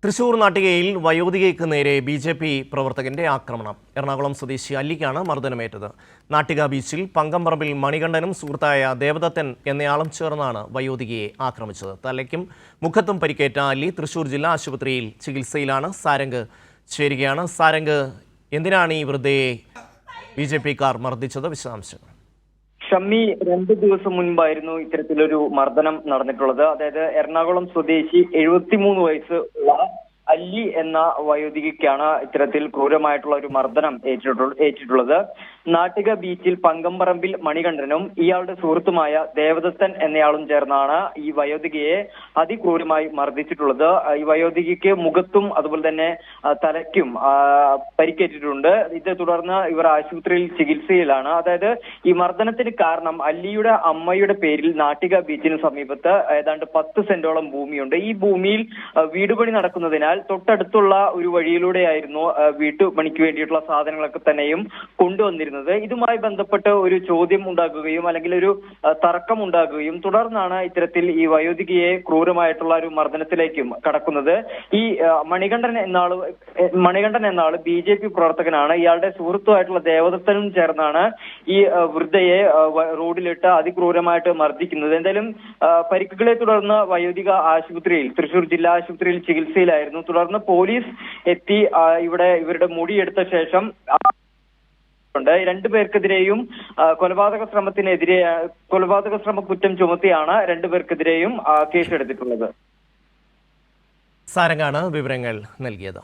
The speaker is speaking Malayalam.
തൃശൂർ നാട്ടികയിൽ വയോധികയ്ക്ക് നേരെ ബി.ജെ.പി. പ്രവർത്തകന്റെ ആക്രമണം. എറണാകുളം സ്വദേശി അല്ലിക്കാണ് മർദ്ദനമേറ്റത്. നാട്ടിക ബീച്ചിൽ പങ്കംപറമ്പിൽ മണികണ്ഠനും സുഹൃത്തായ ദേവദത്തൻ എന്നയാളും ചേർന്നാണ് വയോധികയെ ആക്രമിച്ചത്. തലയ്ക്കും മുഖത്തും പരിക്കേറ്റ അല്ലി തൃശൂർ ജില്ലാ ആശുപത്രിയിൽ ചികിത്സയിലാണ്. സാരംഗ് ചേരുകയാണ്. സാരംഗ്, എന്തിനാണ് ഈ വൃദ്ധയെ ബി.ജെ.പിക്കാർ മർദ്ദിച്ചത്? വിശദാംശങ്ങൾ. ഷമ്മി, 2 ദിവസം മുൻപായിരുന്നു ഇത്തരത്തിലൊരു മർദ്ദനം നടന്നിട്ടുള്ളത്. അതായത് എറണാകുളം സ്വദേശി 73 വയസ്സുള്ള അല്ലി എന്ന വയോധികയ്ക്കാണ് ഇത്തരത്തിൽ ക്രൂരമായിട്ടുള്ള ഒരു മർദ്ദനം ഏറ്റിട്ടുള്ളത്. നാട്ടിക ബീച്ചിൽ പങ്കംപറമ്പിൽ മണികണ്ഠനും ഇയാളുടെ സുഹൃത്തുമായ ദേവദത്തൻ എന്നയാളും ചേർന്നാണ് ഈ വയോധികയെ അതിക്രൂരമായി മർദ്ദിച്ചിട്ടുള്ളത്. ഈ വയോധികയ്ക്ക് മുഖത്തും അതുപോലെ തന്നെ തലയ്ക്കും പരിക്കേറ്റിട്ടുണ്ട്. ഇതേ തുടർന്ന് ഇവർ ആശുപത്രിയിൽ ചികിത്സയിലാണ്. അതായത് ഈ മർദ്ദനത്തിന് കാരണം അല്ലിയുടെ അമ്മയുടെ പേരിൽ നാട്ടിക ബീച്ചിന് സമീപത്ത് ഏതാണ്ട് 10 സെന്റോളം ഭൂമിയുണ്ട്. ഈ ഭൂമിയിൽ വീടുപണി നടക്കുന്നതിനാൽ തൊട്ടടുത്തുള്ള ഒരു വഴിയിലൂടെയായിരുന്നു വീട്ടുപണിക്ക് വേണ്ടിയിട്ടുള്ള സാധനങ്ങളൊക്കെ തന്നെയും കൊണ്ടുവന്നിരുന്നത്. ഇതുമായി ബന്ധപ്പെട്ട് ഒരു ചോദ്യം ഉണ്ടാകുകയും അല്ലെങ്കിൽ ഒരു തർക്കം ഉണ്ടാകുകയും തുടർന്നാണ് ഇത്തരത്തിൽ ഈ വയോധികയെ ക്രൂരമായിട്ടുള്ള ഒരു മർദ്ദനത്തിലേക്കും കടക്കുന്നത്. ഈ മണികണ്ഠൻ എന്നാള് ബി.ജെ.പി. പ്രവർത്തകനാണ്. ഇയാളുടെ സുഹൃത്തുമായിട്ടുള്ള ദേവദത്തനും ചേർന്നാണ് ഈ വൃദ്ധയെ റോഡിലിട്ട് അതിക്രൂരമായിട്ട് മർദ്ദിക്കുന്നത്. എന്തായാലും പരിക്കുകളെ തുടർന്ന് വയോധിക തൃശൂർ ജില്ലാ ആശുപത്രിയിൽ ചികിത്സയിലായിരുന്നു. തുടർന്ന് പോലീസ് എത്തി ഇവരുടെ മൊഴിയെടുത്ത ശേഷം 2 പേർക്കെതിരെയും കൊലപാതക ശ്രമ കുറ്റം ചുമത്തിയാണ് 2 പേർക്കെതിരെയും കേസെടുത്തിട്ടുള്ളത്. സാരംഗാണ് വിവരങ്ങൾ നൽകിയത്.